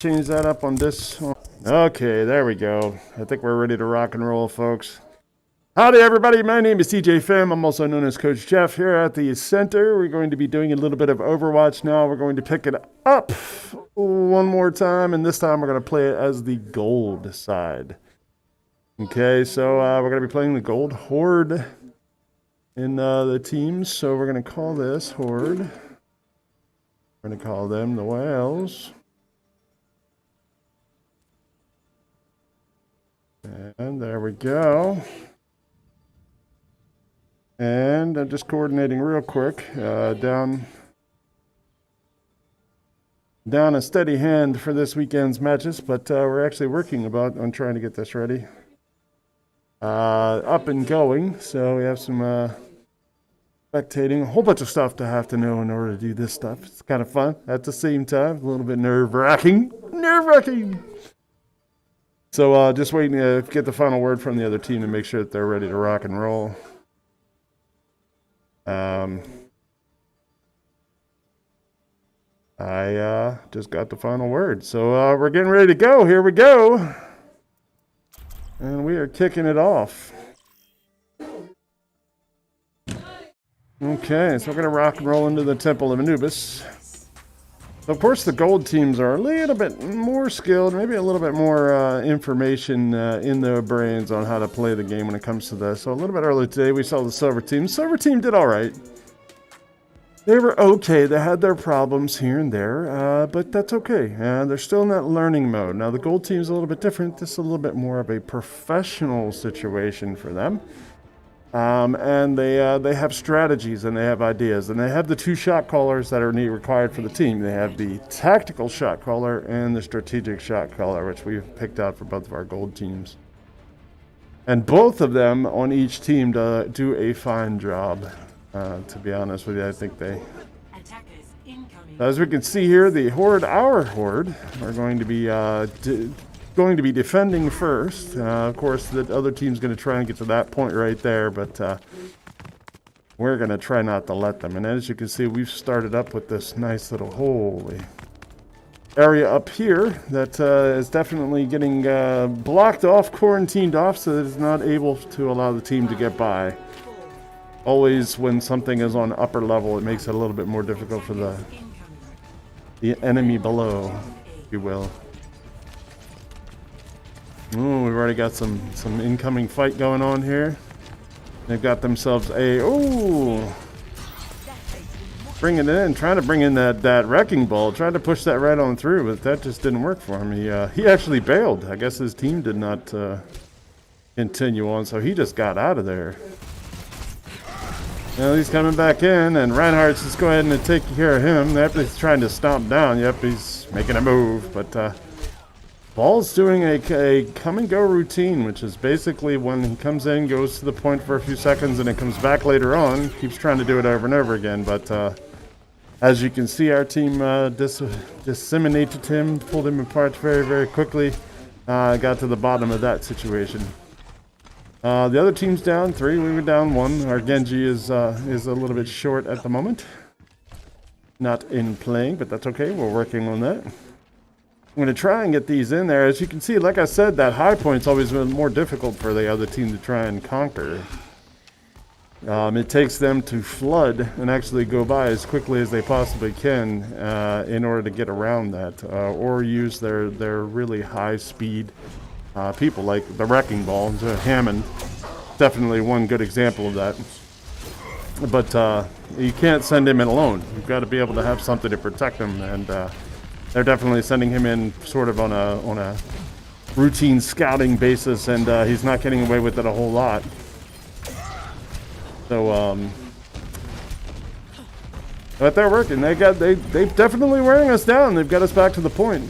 change that up on this one. Okay, there we go. I think we're ready to rock and roll, folks. Howdy, everybody. My name is TJ Pham. I'm also known as Coach Jeff here at the center. We're going to be doing a little bit of Overwatch now. We're going to pick it up one more time, and this time we're going to play it as the gold side. Okay, so we're going to be playing the gold horde in the teams. So we're going to call this horde. We're going to call them the whales. And there we go. And I'm just coordinating real quick, down a steady hand for this weekend's matches, but we're actually working on trying to get this ready. Up and going, so we have some spectating, a whole bunch of stuff to have to know in order to do this stuff. It's kind of fun at the same time, a little bit nerve-wracking. So just waiting to get the final word from the other team to make sure that they're ready to rock and roll. I just got the final word. So we're getting ready to go. Here we go. And we are kicking it off. Okay, so we're going to rock and roll into the Temple of Anubis. Of course, the gold teams are a little bit more skilled, maybe a little bit more information in their brains on how to play the game when it comes to this. So a little bit earlier today, we saw the silver team. Silver team did all right. They were okay. They had their problems here and there, but that's okay. They're still in that learning mode. Now, the gold team's a little bit different. This is a little bit more of a professional situation for them. And they have strategies and they have ideas, and they have the two shot callers that are required for the team. They have the tactical shot caller and the strategic shot caller, which we've picked out for both of our gold teams. And both of them on each team do a fine job. To be honest with you, I think they. As we can see here, the horde, our horde, are going to be defending first. Of course, the other team's going to try and get to that point right there, but we're going to try not to let them. And as you can see, we've started up with this nice little holy area up here that is definitely getting blocked off, quarantined off, so that it's not able to allow the team to get by. Always when something is on upper level, it makes it a little bit more difficult for the enemy below, if you will. Oh, we've already got some incoming fight going on here. They've got themselves bringing it in, trying to bring in that wrecking ball, trying to push that right on through, but that just didn't work for him. He actually bailed. I guess his team did not continue on, so he just got out of there. Now he's coming back in, and Reinhardt's just go ahead and take care of him. After he's trying to stomp down, yep, he's making a move, but Ball's doing a come-and-go routine, which is basically when he comes in, goes to the point for a few seconds, and then comes back later on. Keeps trying to do it over and over again, but as you can see, our team disseminated him, pulled him apart very, very quickly. Got to the bottom of that situation. The other team's down 3, we were down 1. Our Genji is a little bit short at the moment. Not in playing, but that's okay, we're working on that. I'm going to try and get these in there. As you can see, like I said, that high point's always been more difficult for the other team to try and conquer. It takes them to flood and actually go by as quickly as they possibly can in order to get around that, or use their really high speed people like the wrecking ball. Hammond, definitely one good example of that. But you can't send him in alone. You've got to be able to have something to protect him, and they're definitely sending him in sort of on a routine scouting basis, and he's not getting away with it a whole lot. So, but they're working. They've definitely wearing us down. They've got us back to the point.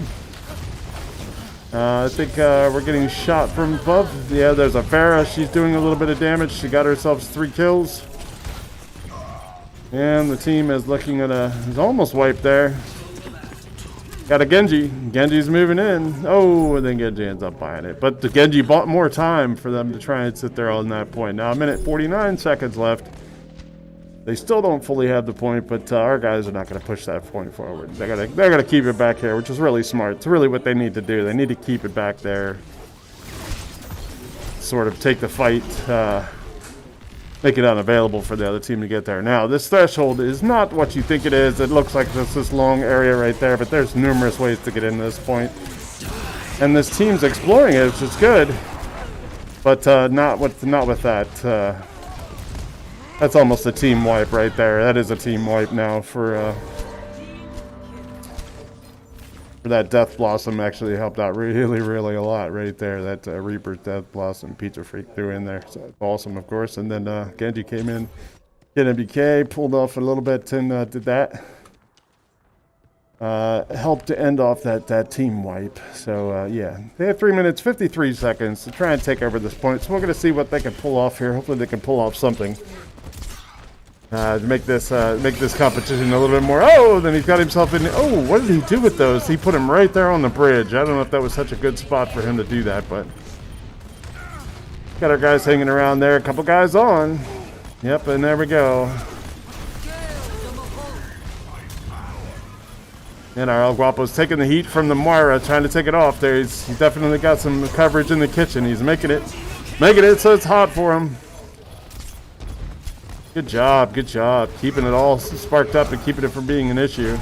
I think we're getting shot from above. Yeah, there's a Pharah. She's doing a little bit of damage. She got herself 3 kills. And the team is looking at is almost wiped there. Got a Genji. Genji's moving in. Oh, and then Genji ends up buying it. But the Genji bought more time for them to try and sit there on that point. Now, 1 minute 49 seconds left. They still don't fully have the point, but our guys are not going to push that point forward. They're gonna keep it back here, which is really smart. It's really what they need to do. They need to keep it back there. Sort of take the fight, make it unavailable for the other team to get there. Now, this threshold is not what you think it is. It looks like there's this long area right there, but there's numerous ways to get into this point. And this team's exploring it, which is good, but not with that. That's almost a team wipe right there. That is a team wipe now for that Death Blossom. Actually helped out really, really a lot right there. That Reaper's Death Blossom Pizza Freak threw in there. So awesome, of course. And then Genji came in, hit MBK, pulled off a little bit, and did that. Helped to end off that team wipe. So yeah, they have 3 minutes 53 seconds to try and take over this point. So we're going to see what they can pull off here. Hopefully they can pull off something to make this competition a little bit more. Oh, then he's got himself in. Oh, what did he do with those? He put him right there on the bridge. I don't know if that was such a good spot for him to do that, but got our guys hanging around there. A couple guys on. Yep, and there we go. And our El Guapo's taking the heat from the Moira, trying to take it off there. He's definitely got some coverage in the kitchen. He's making it so it's hot for him. Good job, keeping it all sparked up and keeping it from being an issue.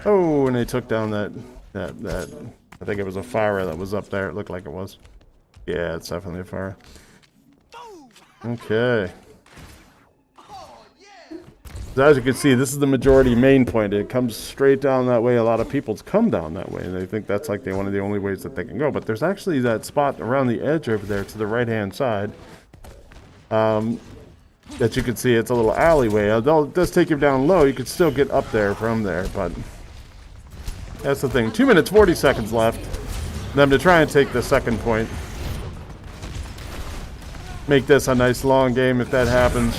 Oh, and they took down that I think it was a fire that was up there. It looked like it was. Yeah, it's definitely a fire. Okay. So as you can see, this is the majority main point. It comes straight down that way. A lot of people come down that way, and they think that's like one of the only ways that they can go. But there's actually that spot around the edge over there to the right-hand side. That you can see, it's a little alleyway. Although it does take you down low, you can still get up there from there, but that's the thing. 2 minutes 40 seconds left. Them to try and take the second point. Make this a nice long game if that happens.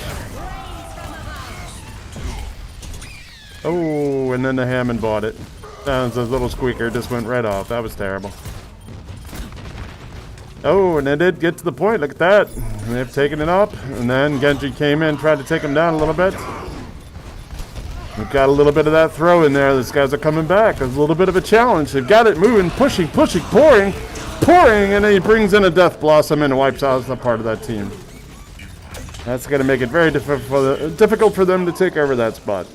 Oh, and then the Hammond bought it. That was a little squeaker, just went right off. That was terrible. Oh, and they did get to the point. Look at that. They've taken it up. And then Genji came in, tried to take him down a little bit. We've got a little bit of that throw in there. These guys are coming back. There's a little bit of a challenge. They've got it moving, pushing, pouring, and then he brings in a Death Blossom and wipes out a part of that team. That's going to make it very difficult for them to take over that spot.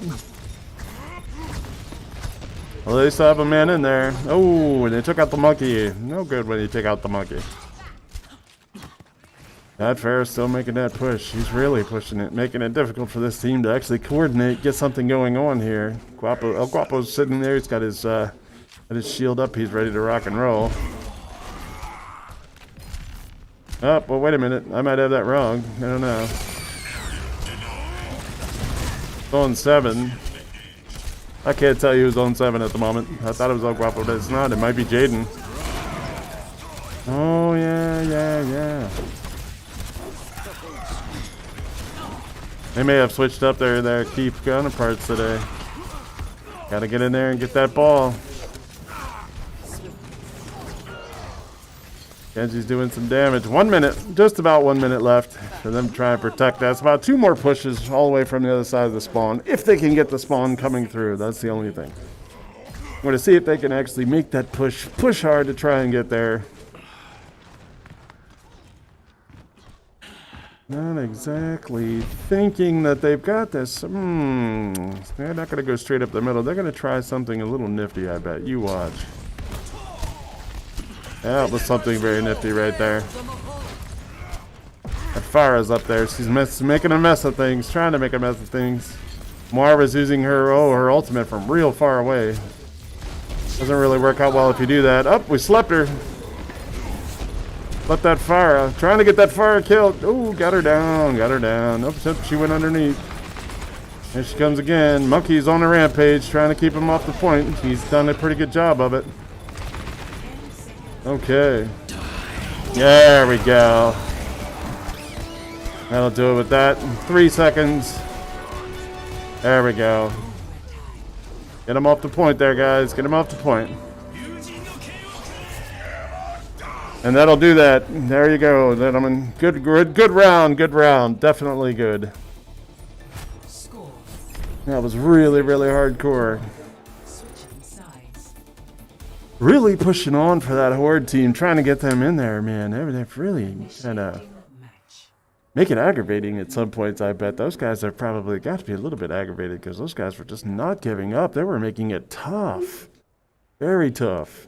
Well, they still have a man in there. Oh, and they took out the monkey. No good when you take out the monkey. That Farrah's still making that push. He's really pushing it, making it difficult for this team to actually coordinate, get something going on here. El Guapo's sitting there. He's got his shield up. He's ready to rock and roll. Oh, well, wait a minute. I might have that wrong. I don't know. On 7. I can't tell you who's on 7 at the moment. I thought it was El Guapo, but it's not. It might be Jaden. Oh, yeah. They may have switched up their key counterparts today. Gotta get in there and get that ball. Genji's doing some damage. 1 minute, just about 1 minute left for them to try and protect that. It's about 2 more pushes all the way from the other side of the spawn. If they can get the spawn coming through, that's the only thing. I'm going to see if they can actually make that push hard to try and get there. Not exactly thinking that they've got this. They're not going to go straight up the middle. They're going to try something a little nifty, I bet. You watch. That was something very nifty right there. That Farah's up there. She's making a mess of things, trying to make a mess of things. Moira's using her ultimate from real far away. Doesn't really work out well if you do that. Oh, we slept her. Let that Farah. Trying to get that Farah killed. Oh, got her down. Oops, she went underneath. Here she comes again. Monkey's on a rampage, trying to keep him off the point. He's done a pretty good job of it. Okay. There we go. That'll do it with that. 3 seconds. There we go. Get him off the point there, guys. Get him off the point. And that'll do that. There you go, gentlemen. Good round. Definitely good. That was really, really hardcore. Really pushing on for that Horde team, trying to get them in there, man. They've really kind of make it aggravating at some points, I bet. Those guys have probably got to be a little bit aggravated because those guys were just not giving up. They were making it tough. Very tough.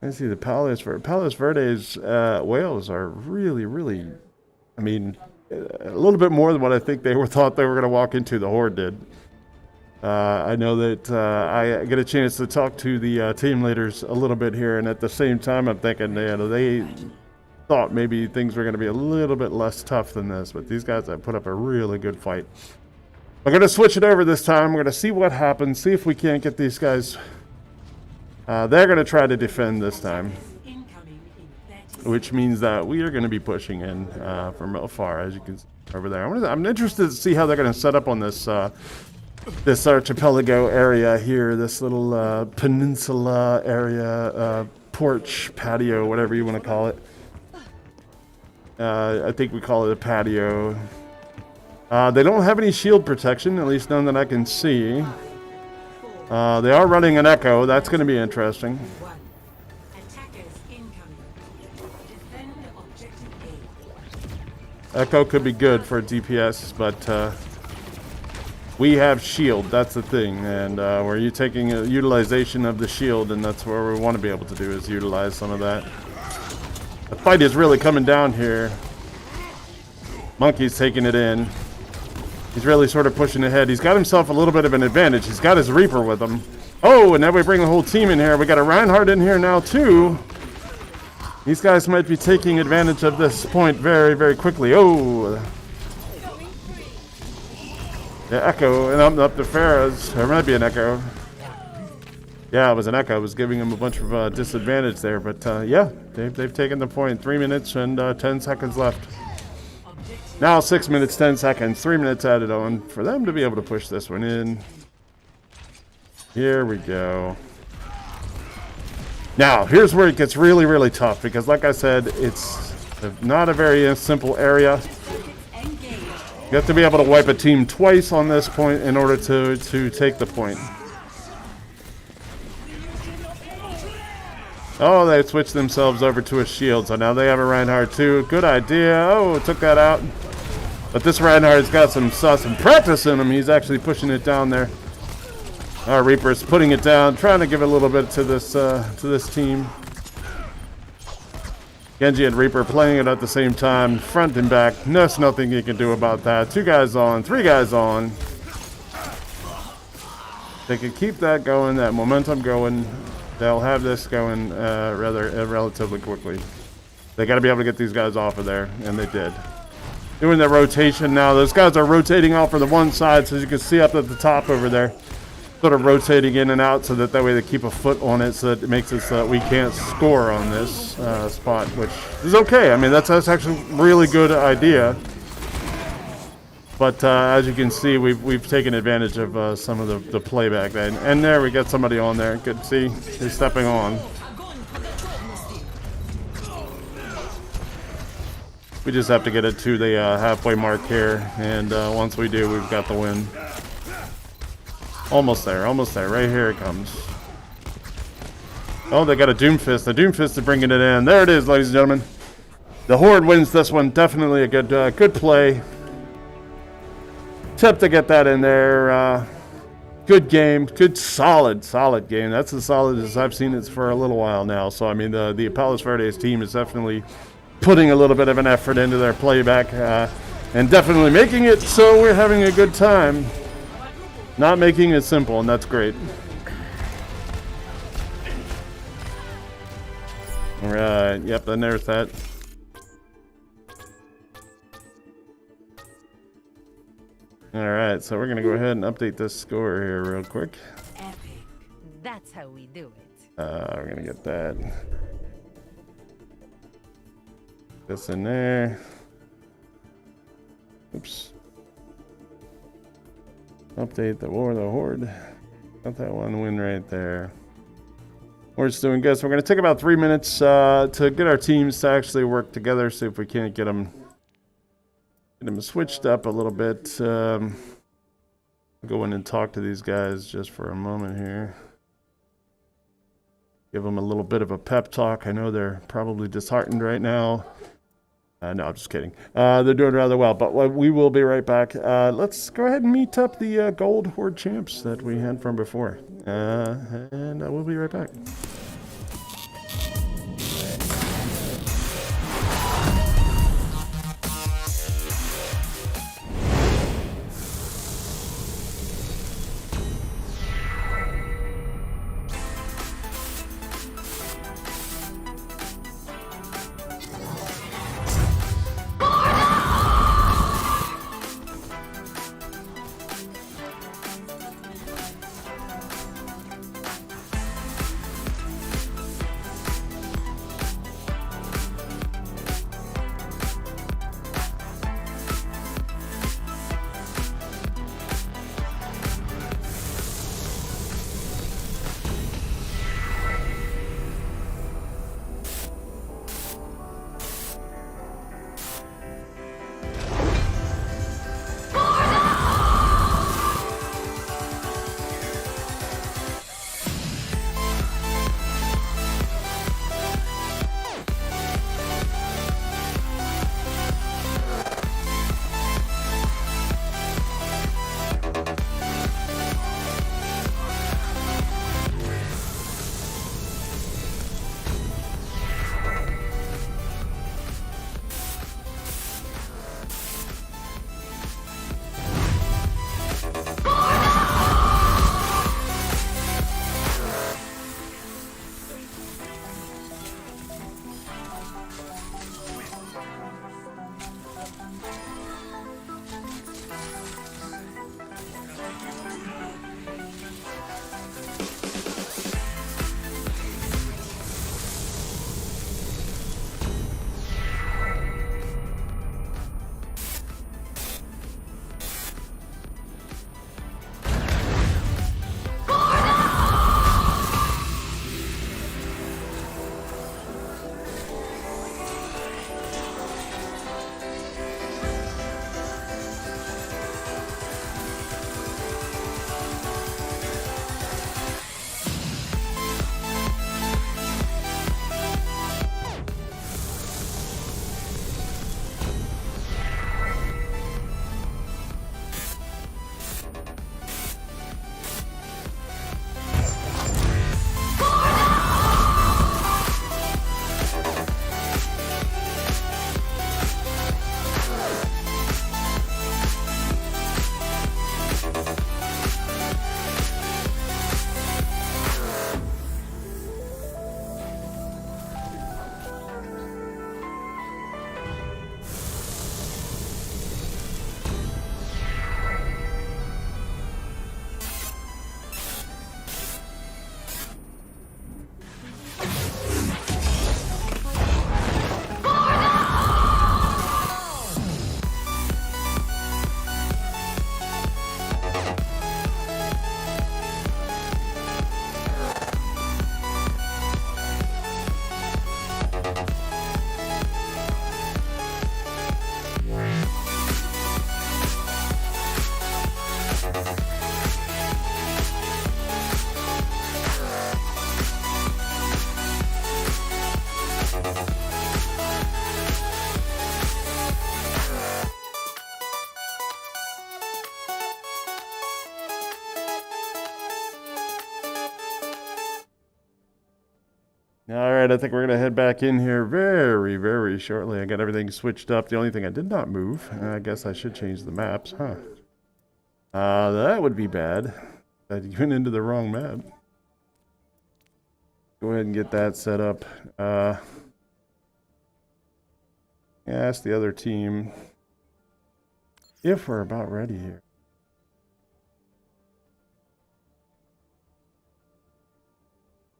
I see the Palos Verdes whales are really, really, I mean, a little bit more than what I think they thought they were going to walk into. The Horde did. I know that I get a chance to talk to the team leaders a little bit here, and at the same time, I'm thinking they thought maybe things were going to be a little bit less tough than this, but these guys have put up a really good fight. I'm going to switch it over this time. We're going to see what happens, see if we can't get these guys. They're going to try to defend this time, which means that we are going to be pushing in from afar, as you can see over there. I'm interested to see how they're going to set up on this this archipelago area here, this little peninsula area, porch, patio, whatever you want to call it. I think we call it a patio. They don't have any shield protection, at least none that I can see. They are running an Echo. That's going to be interesting. Echo could be good for DPS, but we have shield. That's the thing, and we're taking a utilization of the shield, and that's where we want to be able to do is utilize some of that. The fight is really coming down here. Monkey's taking it in. He's really sort of pushing ahead. He's got himself a little bit of an advantage. He's got his Reaper with him. Oh, and now we bring the whole team in here. We got a Reinhardt in here now, too. These guys might be taking advantage of this point very, very quickly. Oh. The Echo, and up to Farah's. There might be an Echo. Yeah, it was an Echo. I was giving him a bunch of disadvantage there, but yeah, they've taken the point. 3 minutes and 10 seconds left. Now 6 minutes, 10 seconds, 3 minutes added on for them to be able to push this one in. Here we go. Now, here's where it gets really, really tough, because like I said, it's not a very simple area. You have to be able to wipe a team twice on this point in order to take the point. Oh, they switched themselves over to a shield, so now they have a Reinhardt too. Good idea. Oh, took that out. But this Reinhardt's got some practice in him. He's actually pushing it down there. Our Reaper's putting it down, trying to give a little bit to this team. Genji and Reaper playing it at the same time, front and back. There's nothing you can do about that. 2 guys on, 3 guys on. They can keep that going, that momentum going. They'll have this going relatively quickly. They got to be able to get these guys off of there, and they did. Doing the rotation now. Those guys are rotating off from the one side, so you can see up at the top over there. Sort of rotating in and out so that way they keep a foot on it, so that it makes it so that we can't score on this spot, which is okay. I mean, that's actually a really good idea. But as you can see, we've taken advantage of some of the playback. And there we got somebody on there. Good to see. He's stepping on. We just have to get it to the halfway mark here. And once we do, we've got the win. Almost there, almost there. Right here it comes. Oh, they got a Doomfist. The Doomfist is bringing it in. There it is, ladies and gentlemen. The Horde wins this one. Definitely a good play. Tip to get that in there. Good game. Good, solid game. That's as solid as I've seen it for a little while now. So, I mean, the Palos Verdes team is definitely putting a little bit of an effort into their playback and definitely making it so we're having a good time. Not making it simple, and that's great. All right. Yep, and there's that. All right, so we're going to go ahead and update this score here real quick. Epic. That's how we do it. We're going to get that. This in there. Oops. Update the War of the Horde. Got that one win right there. Horde's doing good. So we're going to take about 3 minutes to get our teams to actually work together. See if we can't get them switched up a little bit. Go in and talk to these guys just for a moment here. Give them a little bit of a pep talk. I know they're probably disheartened right now. No, I'm just kidding. They're doing rather well, but we will be right back. Let's go ahead and meet up the Gold Horde champs that we had from before. And we'll be right back. All right, I think we're going to head back in here very, very shortly. I got everything switched up. The only thing I did not move, I guess I should change the maps, huh? That would be bad. I went into the wrong map. Go ahead and get that set up. Ask the other team if we're about ready here.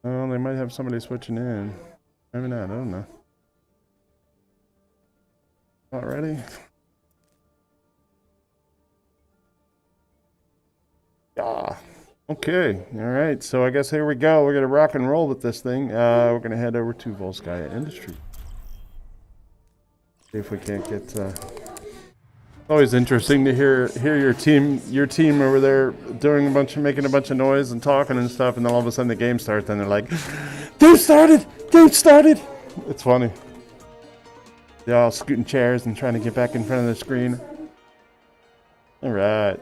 Oh, they might have somebody switching in. Maybe not, I don't know. Not ready? Yeah. Okay, all right, so I guess here we go. We're going to rock and roll with this thing. We're going to head over to Volskaya Industry. See if we can't get Always interesting to hear your team over there making a bunch of noise and talking and stuff, and then all of a sudden the game starts and they're like, "Game started! Game started!" It's funny. They're all scooting chairs and trying to get back in front of the screen. All right.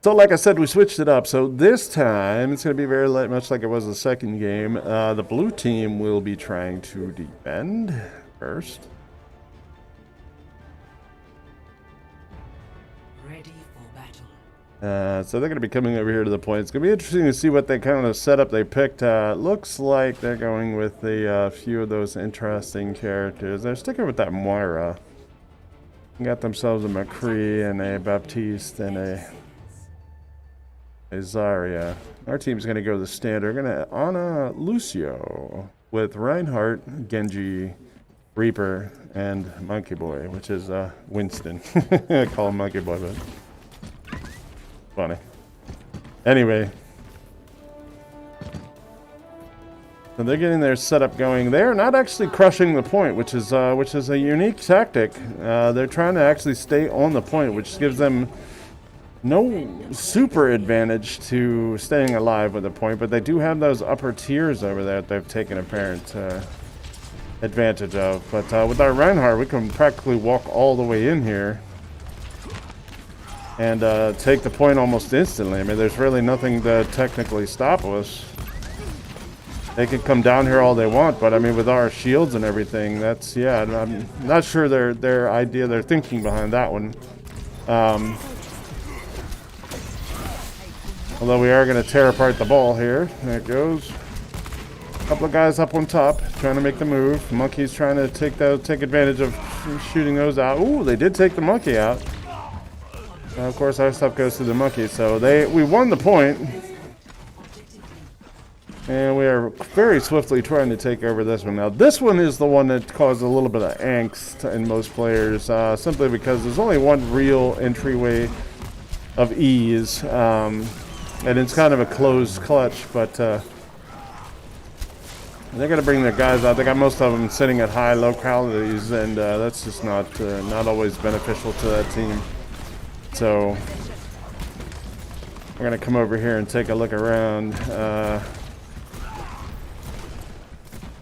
So like I said, we switched it up. So this time it's going to be very much like it was the second game. The blue team will be trying to defend first. So they're going to be coming over here to the point. It's going to be interesting to see what they kind of setup they picked. Looks like they're going with a few of those interesting characters. They're sticking with that Moira. Got themselves a McCree and a Baptiste and a Zarya. Our team's going to go the standard. We're going to Ana Lucio with Reinhardt, Genji, Reaper, and Monkey Boy, which is Winston. I call him Monkey Boy, but funny. Anyway, so they're getting their setup going. They're not actually crushing the point, which is a unique tactic. They're trying to actually stay on the point, which gives them no super advantage to staying alive with the point, but they do have those upper tiers over there that they've taken apparent advantage of. But with our Reinhardt, we can practically walk all the way in here and take the point almost instantly. I mean, there's really nothing to technically stop us. They can come down here all they want, but I mean, with our shields and everything, that's, yeah, I'm not sure their thinking behind that one. Although we are going to tear apart the ball here. There it goes. A couple of guys up on top trying to make the move. Monkey's trying to take advantage of shooting those out. Ooh, they did take the monkey out. Of course, our stuff goes to the monkey. So we won the point. And we are very swiftly trying to take over this one. Now, this one is the one that caused a little bit of angst in most players, simply because there's only one real entryway of ease. And it's kind of a closed clutch, but they're going to bring their guys out. They got most of them sitting at high localities, and that's just not always beneficial to that team. So we're going to come over here and take a look around.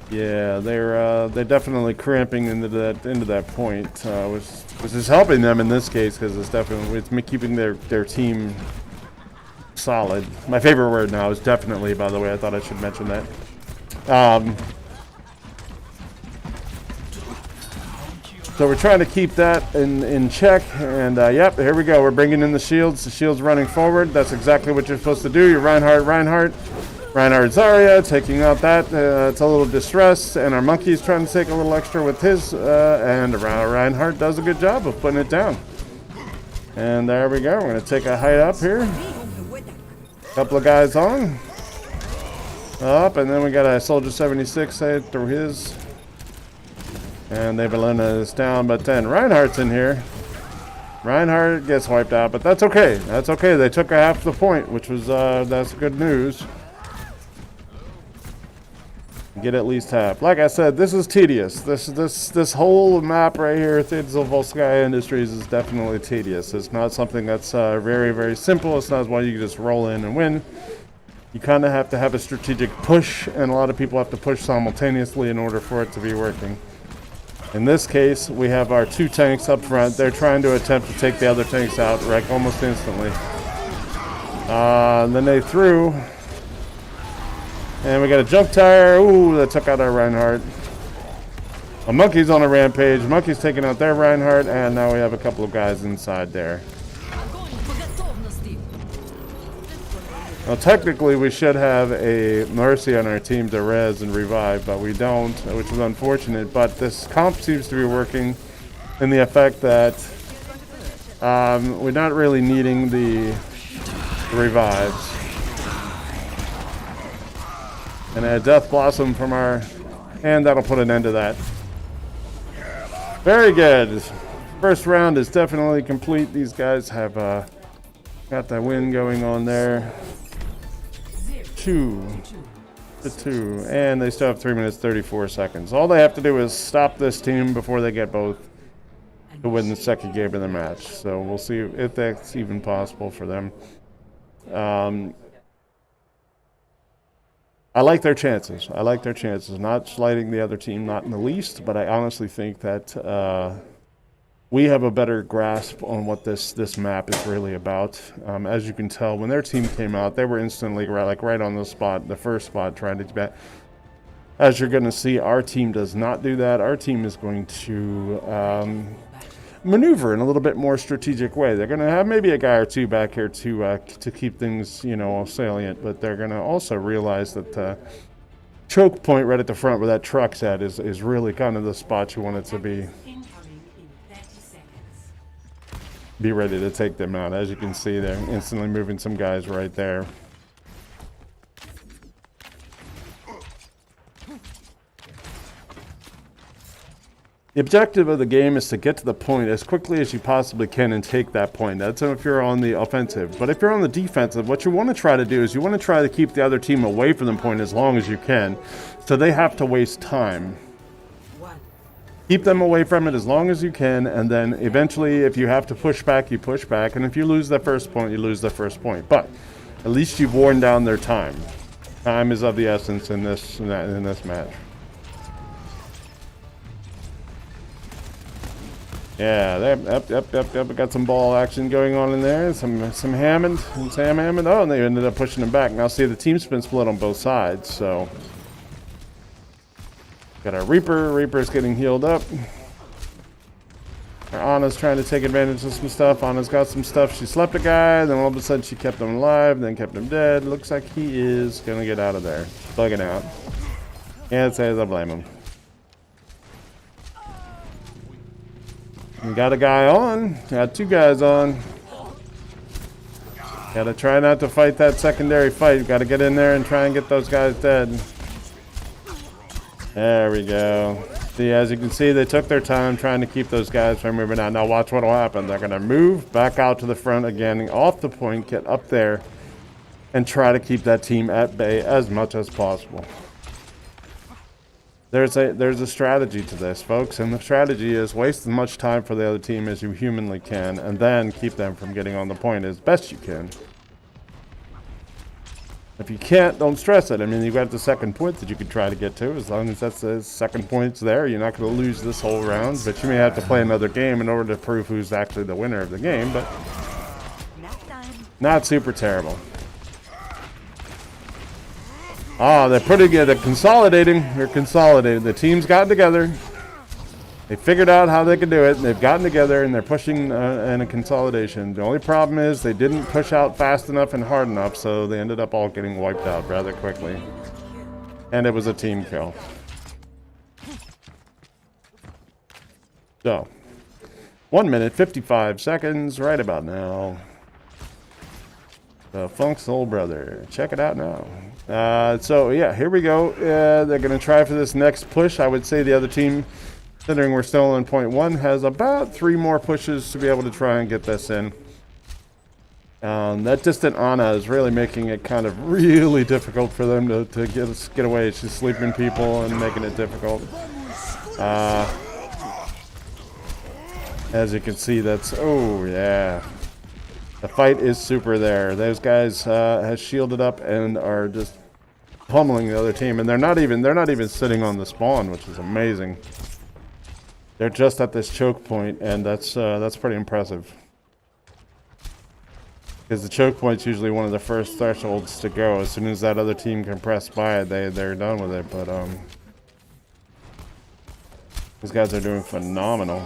Yeah, they're definitely cramping into that point, which is helping them in this case, because it's keeping their team solid. My favorite word now is definitely, by the way. I thought I should mention that. So we're trying to keep that in check, and yep, here we go. We're bringing in the shields. The shield's running forward. That's exactly what you're supposed to do. Your Reinhardt Zarya, taking out that. It's a little distress, and our monkey's trying to take a little extra with his, and Reinhardt does a good job of putting it down. And there we go. We're going to take a height up here. Couple of guys on. Up, and then we got a Soldier 76 through his. And they've eliminated us down, but then Reinhardt's in here. Reinhardt gets wiped out, but that's okay. That's okay. They took half the point, which was that's good news. Get at least half. Like I said, this is tedious. This whole map right here, Volskaya Industries, is definitely tedious. It's not something that's very, very simple. It's not one you can just roll in and win. You kind of have to have a strategic push, and a lot of people have to push simultaneously in order for it to be working. In this case, we have our two tanks up front. They're trying to attempt to take the other tanks out, like almost instantly. Then they threw. And we got a jump tire. Ooh, that took out our Reinhardt. A monkey's on a rampage. Monkey's taking out their Reinhardt, and now we have a couple of guys inside there. Now, technically, we should have a Mercy on our team to res and revive, but we don't, which is unfortunate. But this comp seems to be working in the effect that we're not really needing the revives. And a Death Blossom from our hand, that'll put an end to that. Very good. First round is definitely complete. These guys have got the win going on there. 2-2, and they still have 3 minutes 34 seconds. All they have to do is stop this team before they get both to win the second game of the match. So we'll see if that's even possible for them. I like their chances. I like their chances. Not slighting the other team, not in the least, but I honestly think that we have a better grasp on what this map is really about. As you can tell, when their team came out, they were instantly right on the spot, the first spot, trying to get. As you're going to see, our team does not do that. Our team is going to maneuver in a little bit more strategic way. They're going to have maybe a guy or two back here to keep things, salient, but they're going to also realize that choke point right at the front where that truck's at is really kind of the spot you want it to be. Be ready to take them out. As you can see, they're instantly moving some guys right there. The objective of the game is to get to the point as quickly as you possibly can and take that point. That's if you're on the offensive. But if you're on the defensive, what you want to try to do is you want to try to keep the other team away from the point as long as you can, so they have to waste time. Keep them away from it as long as you can, and then eventually if you have to push back, you push back, and if you lose the first point, you lose the first point. But at least you've worn down their time. Time is of the essence in this match. Yeah, we got some ball action going on in there. Some Hammond, and Sam Hammond. Oh, and they ended up pushing him back. Now see, the team's been split on both sides, so got our Reaper. Reaper's getting healed up. Our Anna's trying to take advantage of some stuff. Anna's got some stuff. She slept a guy, then all of a sudden she kept him alive, then kept him dead. Looks like he is gonna get out of there. Bugging out. Can't say as I blame him. We got a guy on. Got two guys on. Gotta try not to fight that secondary fight. Gotta get in there and try and get those guys dead. There we go. See, as you can see, they took their time trying to keep those guys from moving out. Now watch what will happen. They're gonna move back out to the front again, off the point, get up there, and try to keep that team at bay as much as possible. There's a strategy to this, folks, and the strategy is waste as much time for the other team as you humanly can, and then keep them from getting on the point as best you can. If you can't, don't stress it. I mean, you've got the second point that you could try to get to. As long as that's the second point's there, you're not going to lose this whole round, but you may have to play another game in order to prove who's actually the winner of the game, but not super terrible. Ah, they're pretty good at consolidating. They're consolidating. The team's gotten together. They figured out how they could do it. And they've gotten together and they're pushing in a consolidation. The only problem is they didn't push out fast enough and hard enough, so they ended up all getting wiped out rather quickly. And it was a team kill. So, 1 minute, 55 seconds, right about now. The Funk Soul Brother. Check it out now. So yeah, here we go. They're going to try for this next push. I would say the other team, considering we're still on point one, has about 3 more pushes to be able to try and get this in. That distant Ana is really making it kind of really difficult for them to get away. She's sleeping people and making it difficult. As you can see, that's, oh yeah. The fight is super there. Those guys have shielded up and are just pummeling the other team, and they're not even sitting on the spawn, which is amazing. They're just at this choke point, and that's pretty impressive. Because the choke point's usually one of the first thresholds to go. As soon as that other team can press by it, they're done with it. But these guys are doing phenomenal.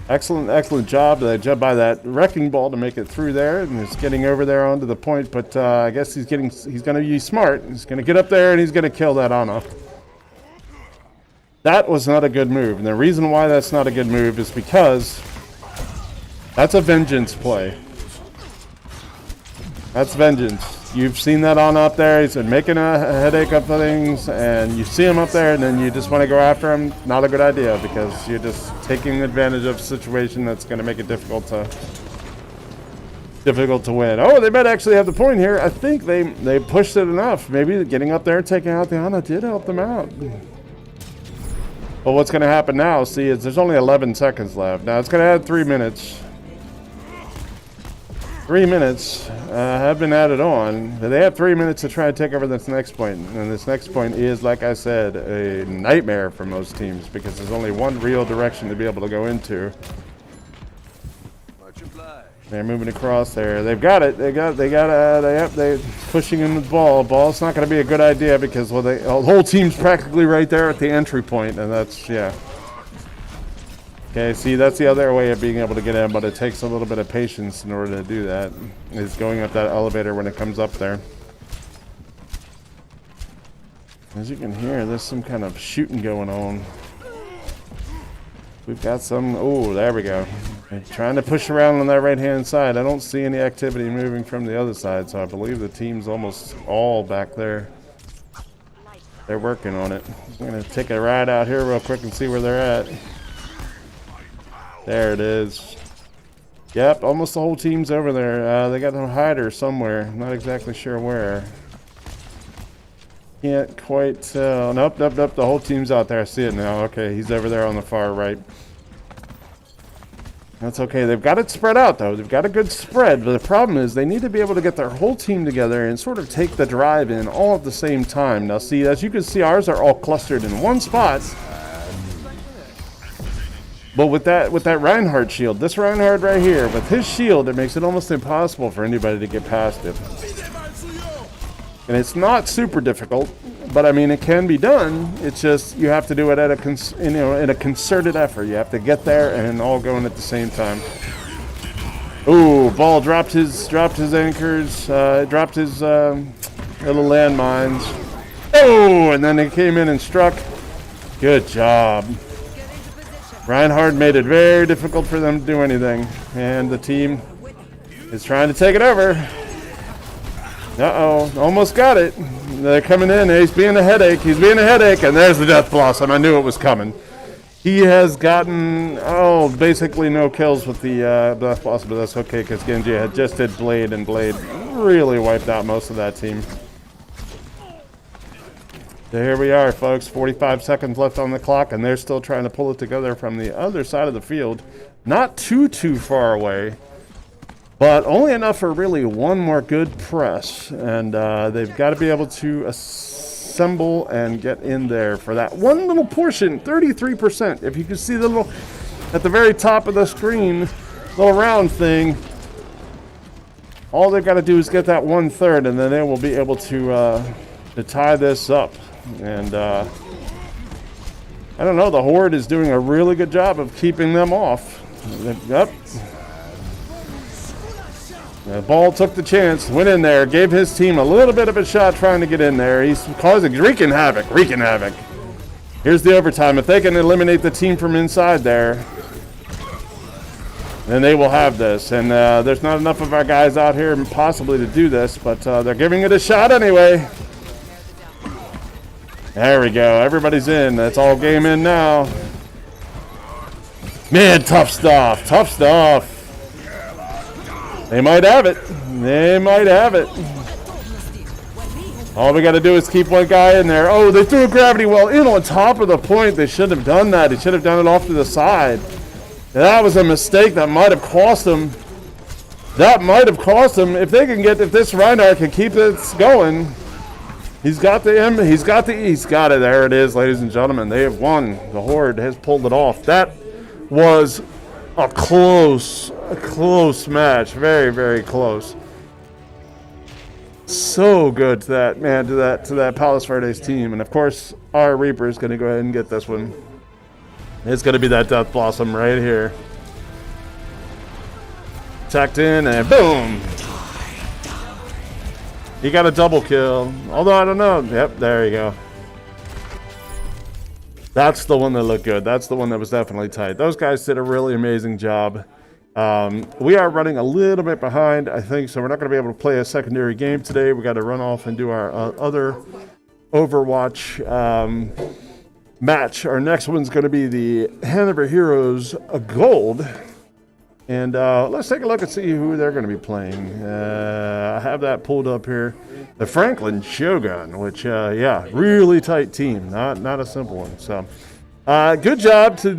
Excellent job by that wrecking ball to make it through there, and he's getting over there onto the point. But I guess he's going to be smart. He's going to get up there and he's going to kill that Ana. That was not a good move, and the reason why that's not a good move is because that's a vengeance play. That's vengeance. You've seen that on up there. He's been making a headache of things, and you see him up there, and then you just want to go after him. Not a good idea, because you're just taking advantage of a situation that's going to make it difficult to win. Oh, they might actually have the point here. I think they pushed it enough. Maybe getting up there and taking out the Ana did help them out. But what's going to happen now, see, is there's only 11 seconds left. Now, it's going to add 3 minutes. 3 minutes have been added on. They have 3 minutes to try and take over this next point. And this next point is, like I said, a nightmare for most teams because there's only one real direction to be able to go into. They're moving across there. They've got it. They're pushing in the ball. Ball's not going to be a good idea because the whole team's practically right there at the entry point, and that's, yeah. Okay, see, that's the other way of being able to get in, but it takes a little bit of patience in order to do that. Is going up that elevator when it comes up there. As you can hear, there's some kind of shooting going on. We've got some, oh, there we go. They're trying to push around on that right-hand side. I don't see any activity moving from the other side, so I believe the team's almost all back there. They're working on it. I'm going to take a ride out here real quick and see where they're at. There it is. Yep, almost the whole team's over there. They got a hider somewhere. Not exactly sure where. Can't quite tell. Nope. The whole team's out there. I see it now. Okay, he's over there on the far right. That's okay. They've got it spread out, though. They've got a good spread. But the problem is they need to be able to get their whole team together and sort of take the drive in all at the same time. Now, see, as you can see, ours are all clustered in one spot. But with that Reinhardt shield, this Reinhardt right here, with his shield, it makes it almost impossible for anybody to get past it. And it's not super difficult, but I mean, it can be done. It's just you have to do it at in a concerted effort. You have to get there and all going at the same time. Ooh, Ball dropped his anchors, dropped his little landmines. Oh, and then they came in and struck. Good job. Reinhardt made it very difficult for them to do anything, and the team is trying to take it over. Uh-oh, almost got it. They're coming in. He's being a headache. He's being a headache, and there's the Death Blossom. I knew it was coming. He has gotten, basically no kills with the Death Blossom, but that's okay because Genji had just did Blade, and Blade really wiped out most of that team. So here we are, folks. 45 seconds left on the clock, and they're still trying to pull it together from the other side of the field. Not too far away, but only enough for really one more good press. And they've got to be able to assemble and get in there for that one little portion, 33%. If you can see the little, at the very top of the screen, little round thing, all they've got to do is get that 1/3, and then they will be able to tie this up. And I don't know, the Horde is doing a really good job of keeping them off. Yep. The Ball took the chance, went in there, gave his team a little bit of a shot trying to get in there. He's wreaking havoc. Here's the overtime. If they can eliminate the team from inside there, then they will have this. And there's not enough of our guys out here possibly to do this, but they're giving it a shot anyway. There we go. Everybody's in. That's all game in now. Man, tough stuff. They might have it. All we got to do is keep one guy in there. Oh, they threw a gravity well in on top of the point. They shouldn't have done that. They should have done it off to the side. That was a mistake that might have cost them. If this Reinhardt can keep this going. He's got it. There it is, ladies and gentlemen. They have won. The Horde has pulled it off. That was a close match. Very, very close. So good to that, man, to that Palos Verdes team. And of course, our Reaper is going to go ahead and get this one. It's going to be that Death Blossom right here. Tucked in and boom. He got a double kill. Although, I don't know. Yep, there you go. That's the one that looked good. That's the one that was definitely tight. Those guys did a really amazing job. We are running a little bit behind, I think, so we're not going to be able to play a secondary game today. We got to run off and do our other Overwatch match. Our next one's going to be the Hanover Heroes Gold. And let's take a look and see who they're going to be playing. I have that pulled up here. The Franklin Shogun, which, yeah, really tight team. Not a simple one. So Good job to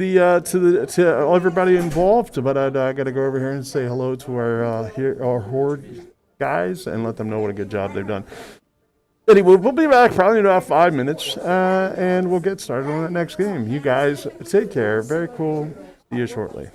everybody involved. But I got to go over here and say hello to our Horde guys and let them know what a good job they've done. Anyway, we'll be back probably in about 5 minutes, and we'll get started on the next game. You guys take care. Very cool. See you shortly.